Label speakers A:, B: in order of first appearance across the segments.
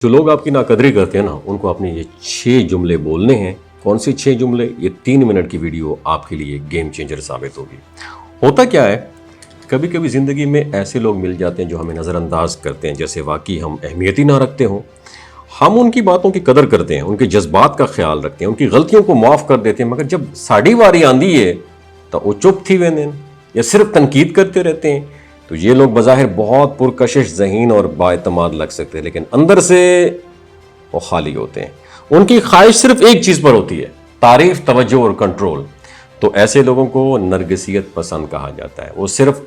A: جو لوگ آپ کی ناقدری کرتے ہیں نا، ان کو اپنے یہ 6 جملے بولنے ہیں۔ کون سی 6 جملے؟ یہ 3 منٹ کی ویڈیو آپ کے لیے گیم چینجر ثابت ہوگی۔ ہوتا کیا ہے، کبھی کبھی زندگی میں ایسے لوگ مل جاتے ہیں جو ہمیں نظر انداز کرتے ہیں، جیسے واقعی ہم اہمیت ہی نہ رکھتے ہوں۔ ہم ان کی باتوں کی قدر کرتے ہیں، ان کے جذبات کا خیال رکھتے ہیں، ان کی غلطیوں کو معاف کر دیتے ہیں، مگر جب ساڑی واری آندی ہے تو وہ چپ تھی ویندے یا صرف تنقید کرتے رہتے ہیں۔ تو یہ لوگ بظاہر بہت پرکشش ذہین اور بااعتماد لگ سکتے ہیں، لیکن اندر سے وہ خالی ہوتے ہیں۔ ان کی خواہش صرف ایک چیز پر ہوتی ہے: تعریف، توجہ اور کنٹرول۔ تو ایسے لوگوں کو نرگسیت پسند کہا جاتا ہے۔ وہ صرف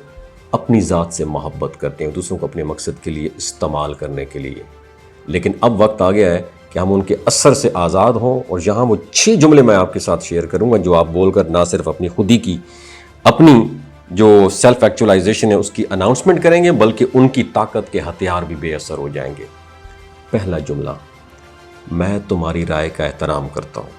A: اپنی ذات سے محبت کرتے ہیں، دوسروں کو اپنے مقصد کے لیے استعمال کرنے کے لیے۔ لیکن اب وقت آ گیا ہے کہ ہم ان کے اثر سے آزاد ہوں، اور یہاں وہ 6 جملے میں آپ کے ساتھ شیئر کروں گا جو آپ بول کر نہ صرف اپنی خودی کی، اپنی جو سیلف ایکچولائزیشن ہے اس کی اناؤنسمنٹ کریں گے، بلکہ ان کی طاقت کے ہتھیار بھی بے اثر ہو جائیں گے۔ پہلا جملہ: میں تمہاری رائے کا احترام کرتا ہوں،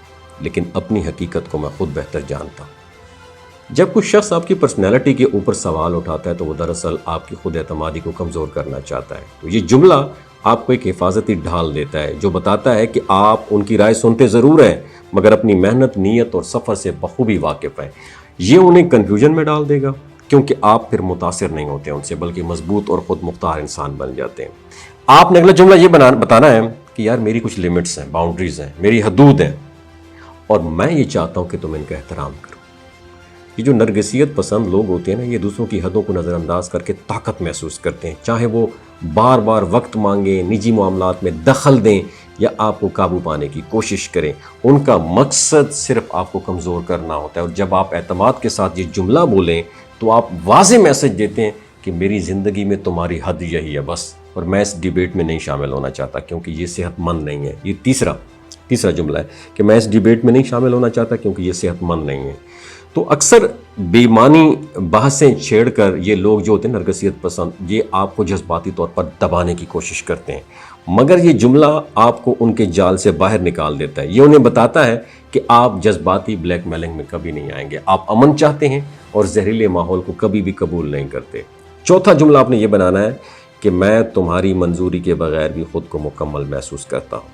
A: لیکن اپنی حقیقت کو میں خود بہتر جانتا ہوں۔ جب کوئی شخص آپ کی پرسنالٹی کے اوپر سوال اٹھاتا ہے تو وہ دراصل آپ کی خود اعتمادی کو کمزور کرنا چاہتا ہے۔ تو یہ جملہ آپ کو ایک حفاظتی ڈھال دیتا ہے جو بتاتا ہے کہ آپ ان کی رائے سنتے ضرور ہیں، مگر اپنی محنت، نیت اور سفر سے بخوبی واقف ہیں۔ یہ انہیں کنفیوژن میں ڈال دے گا، کیونکہ آپ پھر متاثر نہیں ہوتے ان سے، بلکہ مضبوط اور خود مختار انسان بن جاتے ہیں۔ آپ نے اگلا جملہ یہ بتانا ہے کہ یار میری کچھ لیمٹس ہیں، باؤنڈریز ہیں، میری حدود ہیں، اور میں یہ چاہتا ہوں کہ تم ان کا احترام کرو۔ یہ جو نرگسیت پسند لوگ ہوتے ہیں نا، یہ دوسروں کی حدوں کو نظر انداز کر کے طاقت محسوس کرتے ہیں، چاہے وہ بار بار وقت مانگیں، نجی معاملات میں دخل دیں یا آپ کو قابو پانے کی کوشش کریں۔ ان کا مقصد صرف آپ کو کمزور کرنا ہوتا ہے، اور جب آپ اعتماد کے ساتھ یہ جملہ بولیں تو آپ واضح میسج دیتے ہیں کہ میری زندگی میں تمہاری حد یہی ہے بس، اور میں اس ڈیبیٹ میں نہیں شامل ہونا چاہتا کیونکہ یہ صحت مند نہیں ہے۔ یہ تیسرا جملہ ہے کہ میں اس ڈیبیٹ میں نہیں شامل ہونا چاہتا کیونکہ یہ صحت مند نہیں ہے۔ تو اکثر بے معنی بحثیں چھیڑ کر یہ لوگ جو ہوتے ہیں نرگسیت پسند، یہ آپ کو جذباتی طور پر دبانے کی کوشش کرتے ہیں، مگر یہ جملہ آپ کو ان کے جال سے باہر نکال دیتا ہے۔ یہ انہیں بتاتا ہے کہ آپ جذباتی بلیک میلنگ میں کبھی نہیں آئیں گے، آپ امن چاہتے ہیں اور زہریلے ماحول کو کبھی بھی قبول نہیں کرتے۔ چوتھا جملہ آپ نے یہ بنانا ہے کہ میں تمہاری منظوری کے بغیر بھی خود کو مکمل محسوس کرتا ہوں۔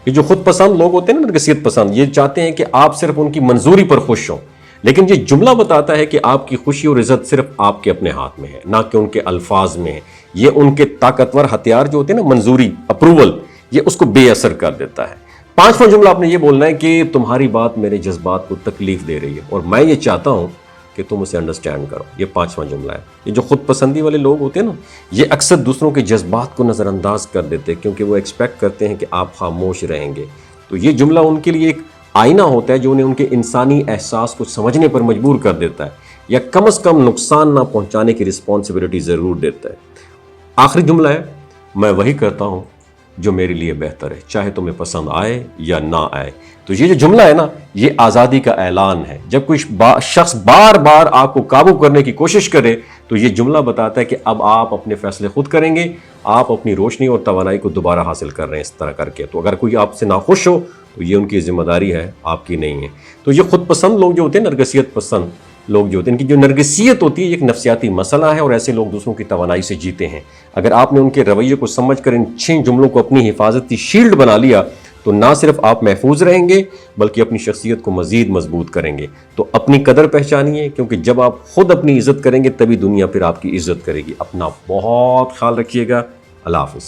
A: یہ جو خود پسند لوگ ہوتے ہیں نا، نرگسیت پسند، یہ چاہتے ہیں کہ آپ صرف ان کی منظوری پر خوش ہوں، لیکن یہ جملہ بتاتا ہے کہ آپ کی خوشی اور عزت صرف آپ کے اپنے ہاتھ میں ہے، نہ کہ ان کے الفاظ میں ہے۔ یہ ان کے طاقتور ہتھیار جو ہوتے ہیں نا، منظوری، اپروول، یہ اس کو بے اثر کر دیتا ہے۔ 5واں جملہ آپ نے یہ بولنا ہے کہ تمہاری بات میرے جذبات کو تکلیف دے رہی ہے، اور میں یہ چاہتا ہوں کہ تم اسے انڈرسٹینڈ کرو۔ یہ 5واں جملہ ہے۔ یہ جو خود پسندی والے لوگ ہوتے ہیں نا، یہ اکثر دوسروں کے جذبات کو نظر انداز کر دیتے ہیں کیونکہ وہ ایکسپیکٹ کرتے ہیں کہ آپ خاموش رہیں گے۔ تو یہ جملہ ان کے لیے ایک آئینہ ہوتا ہے جو انہیں ان کے انسانی احساس کو سمجھنے پر مجبور کر دیتا ہے، یا کم از کم نقصان نہ پہنچانے کی رسپانسبلٹی ضرور دیتا ہے۔ آخری جملہ ہے: میں وہی کرتا ہوں جو میرے لیے بہتر ہے، چاہے تمہیں پسند آئے یا نہ آئے۔ تو یہ جو جملہ ہے نا، یہ آزادی کا اعلان ہے۔ جب کوئی شخص بار بار آپ کو قابو کرنے کی کوشش کرے تو یہ جملہ بتاتا ہے کہ اب آپ اپنے فیصلے خود کریں گے، آپ اپنی روشنی اور توانائی کو دوبارہ حاصل کر رہے ہیں اس طرح کر کے۔ تو اگر کوئی آپ سے ناخوش ہو تو یہ ان کی ذمہ داری ہے، آپ کی نہیں ہے۔ تو یہ خود پسند لوگ جو ہوتے ہیں، نرگسیت پسند لوگ جو ہوتے ہیں، ان کی جو نرگسیت ہوتی ہے ایک نفسیاتی مسئلہ ہے، اور ایسے لوگ دوسروں کی توانائی سے جیتے ہیں۔ اگر آپ نے ان کے رویے کو سمجھ کر ان 6 جملوں کو اپنی حفاظتی شیلڈ بنا لیا تو نہ صرف آپ محفوظ رہیں گے بلکہ اپنی شخصیت کو مزید مضبوط کریں گے۔ تو اپنی قدر پہچانیے، کیونکہ جب آپ خود اپنی عزت کریں گے تبھی دنیا پھر آپ کی عزت کرے گی۔ اپنا بہت خیال رکھیے گا۔ اللہ حافظ۔